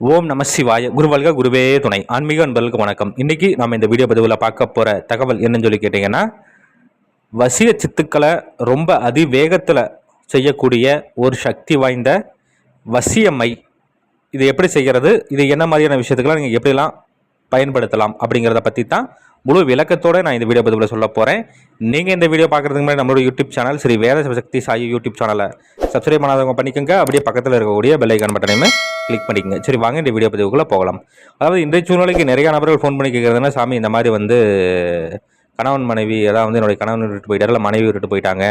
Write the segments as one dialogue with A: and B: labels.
A: ஓம் நம சிவாய. குருவல்க குருவே துணை. ஆன்மீக அன்பர்களுக்கு வணக்கம். இன்னைக்கு நம்ம இந்த வீடியோ பதிவில் பார்க்க போற தகவல் என்னன்னு சொல்லி கேட்டீங்கன்னா, வசிய சித்துக்களை ரொம்ப அதிவேகத்தில் செய்யக்கூடிய ஒரு சக்தி வாய்ந்த வசியமை. இது எப்படி செய்கிறது, இது என்ன மாதிரியான விஷயத்துக்கெல்லாம் நீங்கள் எப்படிலாம் பயன்படுத்தலாம் அப்படிங்கிறத பற்றி தான் முழு விளக்கத்தோடு நான் இந்த வீடியோ பதிவில் சொல்ல போகிறேன். நீங்கள் இந்த வீடியோ பார்க்குறதுக்கு முன்னாடி நம்மளோட யூடியூப் சேனல் ஸ்ரீ வேத சிவசக்தி சாயி யூடியூப் சேனலை சப்ஸ்கிரைப் பண்ணாதவங்க பண்ணிக்கோங்க. அப்படியே பக்கத்தில் இருக்கக்கூடிய பெல் ஐக்கான் பட்டனையுமே கிளிக் பண்ணிக்கங்க. சரி, வாங்க இந்த வீடியோ பதிவுக்குள்ளே போகலாம். அதாவது இன்றைய சூழ்நிலைக்கு நிறைய நபர்கள் ஃபோன் பண்ணி கேட்குறதுனா, சாமி இந்த மாதிரி கணவன் மனைவி, அதாவது என்னுடைய கணவன் விட்டுட்டு போயிட்டார், இல்லை மனைவி விட்டுட்டு போயிட்டாங்க,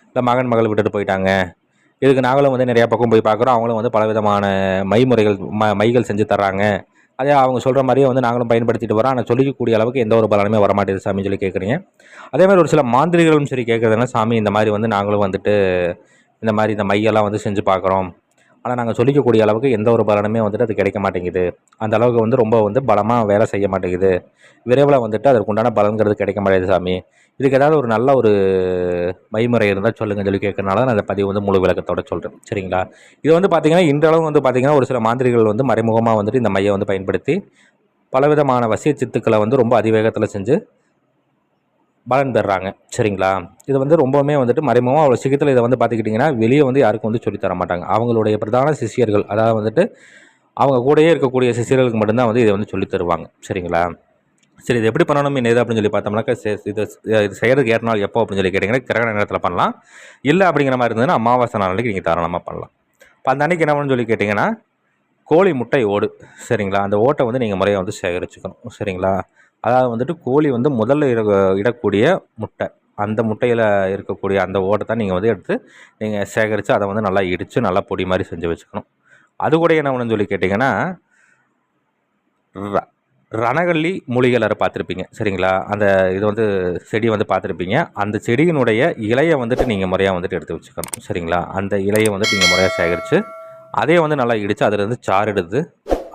A: இல்லை மகன் மகள் விட்டுட்டு போயிட்டாங்க. இதுக்கு நாங்களும் நிறையா பக்கம் போய் பார்க்குறோம். அவங்களும் பலவிதமான மைகள் செஞ்சு தர்றாங்க. அதே அவங்க சொல்கிற மாதிரியே நாங்களும் பயன்படுத்திட்டு வரோம். ஆனால் சொல்லிக்கக்கூடிய அளவுக்கு எந்த ஒரு பலனுமே வரமாட்டேது சாமின்னு சொல்லி கேட்குறீங்க. அதே மாதிரி ஒரு சில மாந்திரிகளும் சரி கேட்குறதுனா, சாமி இந்த மாதிரி நாங்களும் இந்த மாதிரி இந்த மையெல்லாம் செஞ்சு பார்க்குறோம். ஆனால் நாங்கள் சொல்லிக்கக்கூடிய அளவுக்கு எந்த ஒரு பலனுமே அது கிடைக்க மாட்டேங்குது. அந்த அளவுக்கு ரொம்ப பலமாக வேலை செய்ய மாட்டேங்குது. விரைவில் அதற்கு உண்டான பலன்கிறது கிடைக்க மாட்டேங்குது சாமி. இதுக்கு ஏதாவது ஒரு நல்ல ஒரு மைமுறை இருந்தால் சொல்லுங்கன்னு சொல்லி கேட்கறனால நான் அந்த பதிவு முழு விளக்கத்தோட சொல்கிறேன். சரிங்களா? இது பார்த்தீங்கன்னா இன்றளவு பார்த்தீங்கன்னா ஒரு சில மாந்திரிகள் மறைமுகமாக இந்த மையை பயன்படுத்தி பலவிதமான வசிய சித்துக்களை ரொம்ப அதிவேகத்தில் செஞ்சு பலன் பெறுறாங்க. சரிங்களா? இது ரொம்பவுமே மறைமுகமாக அவ்வளோ சீக்கிரத்தில் இதை பார்த்துக்கிட்டிங்கன்னா வெளியே யாருக்கும் சொல்லித்தர மாட்டாங்க. அவங்களுடைய பிரதான சிஷியர்கள், அதாவது அவங்க கூடயே இருக்கக்கூடிய சிஷியர்களுக்கு மட்டும்தான் இதை சொல்லித் தருவாங்க. சரிங்களா? சரி, இது எப்படி பண்ணணும் என்ன அப்படின்னு சொல்லி பார்த்தோம்னாக்கா, இது செய்கிறதுக்கு ஏற்ற நாள் எப்போ அப்படின்னு சொல்லி கேட்டிங்கன்னா, கிரகண நேரத்தில் பண்ணலாம். இல்லை அப்படிங்கிற மாதிரி இருந்ததுன்னா அமாவாசை நாளைக்கு நீங்கள் தாராளமாக பண்ணலாம். இப்போ அந்த அன்றைக்கி என்ன பண்ணணும்னு சொல்லி கேட்டிங்கன்னா, கோழி முட்டை ஓடு. சரிங்களா? அந்த ஓட்டை நீங்கள் முறையாக சேகரிச்சுக்கணும். சரிங்களா? அதாவது கோழி முதல்ல இடக்கூடிய முட்டை, அந்த முட்டையில் இருக்கக்கூடிய அந்த ஓட்டை தான் நீங்கள் எடுத்து நீங்கள் சேகரித்து அதை நல்லா இடித்து நல்லா பொடி மாதிரி செஞ்சு வச்சுக்கணும். அது கூட என்ன பண்ணணும்னு சொல்லி கேட்டிங்கன்னா, ரணகல்லி மூலிகைகளை பார்த்துருப்பீங்க. சரிங்களா? அந்த இது செடி பார்த்துருப்பீங்க. அந்த செடியினுடைய இலையை நீங்கள் முறையாக எடுத்து வச்சுக்கணும். சரிங்களா? அந்த இலையை நீங்கள் முறையாக சேகரித்து அதே நல்லா இடித்து அதில் சாறு எடுத்து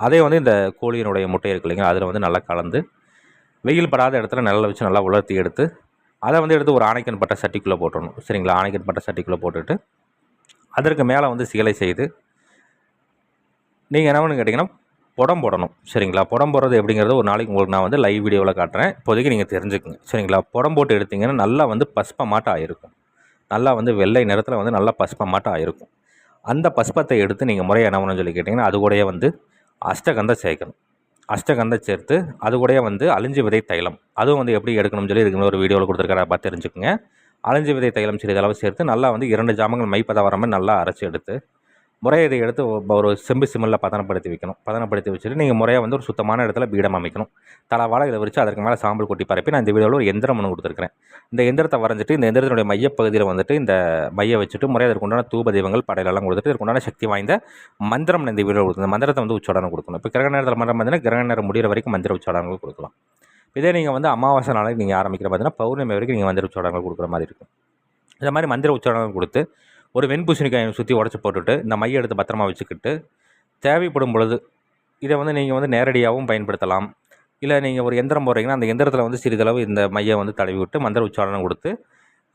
A: அதே இந்த கோழியினுடைய முட்டை இருக்கு இல்லைங்களா, அதில் நல்லா கலந்து வெயில் படாத இடத்துல நிழல்ல வச்சு நல்லா உலர்த்தி எடுத்து அதை எடுத்து ஒரு ஆணைக்கன் பட்ட சட்டிக்குள்ளே போட்டுடணும். சரிங்களா? ஆணைக்கன் பட்ட சட்டிக்குள்ளே போட்டுட்டு அதற்கு மேலே சீலை செய்து நீங்கள் என்ன பண்ணு கேட்டிங்கன்னா புடம் போடணும். சரிங்களா? புடம் போடுறது எப்படிங்கிறது ஒரு நாளைக்கு உங்களுக்கு நான் லைவ் வீடியோவில் காட்டுறேன். இப்போதைக்கு நீங்கள் தெரிஞ்சுக்குங்க. சரிங்களா? புடம் போட்டு எடுத்திங்கன்னா நல்லா பஸ்பமாட்டம் ஆகிருக்கும். நல்லா வெள்ளை நிறத்தில் நல்லா பஸ்பமாட்டம் ஆகிருக்கும். அந்த பஸ்பத்தை எடுத்து நீங்கள் முறையாக என்ன பண்ணணும்னு சொல்லி கேட்டிங்கன்னா, அது கூடயே அஷ்டகந்தம் சேர்க்கணும். அஷ்டகந்தம் சேர்த்து அது கூடயே அழிஞ்சி விதை தைலம், அதுவும் எப்படி எடுக்கணும்னு சொல்லி இதுக்கு ஒரு வீடியோவில் கொடுத்துருக்காரு, பார்த்து தெரிஞ்சுக்குங்க. அழிஞ்சி விதை தைலம் சிறிதளவு சேர்த்து நல்லா 2 ஜாமங்கள் மைப்பதை வர மாதிரி நல்லா அரைச்சி எடுத்து முறையை இதை எடுத்து ஒரு செம்பு சிமிழில் பதனப்படுத்தி வைக்கணும். பதனப்படுத்தி வச்சுட்டு நீங்கள் முறையாக ஒரு சுத்தமான இடத்துல பீடம் அமைக்கணும். தலவாழை இதை வச்சு அதற்கு மேலே சாம்பல் கொட்டி பரப்பி நான் இந்த வீடியோவில் ஒரு எந்திரம் ஒன்று கொடுத்துருக்கிறேன். இந்த எந்திரத்தை வரைஞ்சிட்டு இந்த எந்திரத்தினுடைய மையப்பகுதியில் இந்த மையை வச்சுட்டு முறையாக அதற்கு உண்டான தூப தெய்வங்கள் படையலெல்லாம் கொடுத்துட்டு இதற்கு உண்டான சக்தி வாய்ந்த மந்திரம் இந்த வீடியோ கொடுத்து இந்த மந்திரத்தை உச்சாடனம் கொடுக்கணும். இப்போ கிரகண நேரத்தில் மந்திரம் பார்த்தீங்கன்னா கிரகண நேரம் முடிகிற வரைக்கும் மந்திர உச்சாடனங்கள் கொடுக்கலாம். இதே நீங்கள் அமாவாசை நாளைக்கு நீங்கள் ஆரம்பிக்கிற பார்த்தீங்கன்னா பௌர்ணமி வரைக்கும் நீங்கள் மந்திர உச்சாடனங்கள் கொடுக்குற மாதிரி இருக்கும். இந்த மாதிரி மந்திர உச்சாடனங்கள் கொடுத்து ஒரு வெண்பூசணிக்காயை சுற்றி உடச்சி போட்டுட்டு இந்த மையை எடுத்து பத்திரமா வச்சுக்கிட்டு தேவைப்படும் பொழுது இதை நீங்கள் நேரடியாகவும் பயன்படுத்தலாம். இல்லை நீங்கள் ஒரு எந்திரம் போடுறீங்கன்னா அந்த எந்திரத்தில் சிறிதளவு இந்த மையை தடவி விட்டு மந்திர உச்சாரணம் கொடுத்து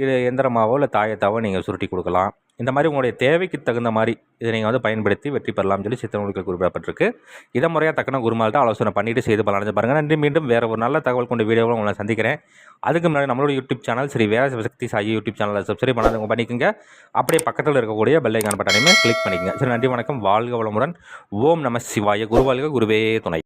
A: இது எந்திரமாவோ இல்லை தாயத்தாவோ நீங்கள் சுருட்டி கொடுக்கலாம். இந்த மாதிரி உங்களுடைய தேவைக்கு தகுந்த மாதிரி இதை நீங்கள் பயன்படுத்தி வெற்றி பெறலாம்னு சொல்லி சித்தநூல்கள் குறிப்பிடப்பட்டிருக்கு. இதை முறையாக தக்கன குருமால்கிட்ட ஆலோசனை பண்ணிவிட்டு செய்து பலனடைஞ்சு பாருங்கள். நன்றி. மீண்டும் வேறு ஒரு நல்ல தகவல் கொண்ட வீடியோவில் உங்களை சந்திக்கிறேன். அதுக்கு முன்னாடி நம்மளோட யூடியூப் சேனல் ஸ்ரீ வேத சிவசக்தி சாயி யூடியூப் சேனலை சப்ஸ்கிரைப் பண்ணாதவங்க பண்ணிக்கோங்க. அப்படியே பக்கத்தில் இருக்கக்கூடிய பெல் ஐக்கான் பட்டனையுமே கிளிக் பண்ணிக்கங்க. சரி, நன்றி, வணக்கம், வாழ்க வளமுடன். ஓம் நம சிவாய. குருவாழ்க குருவே துணை.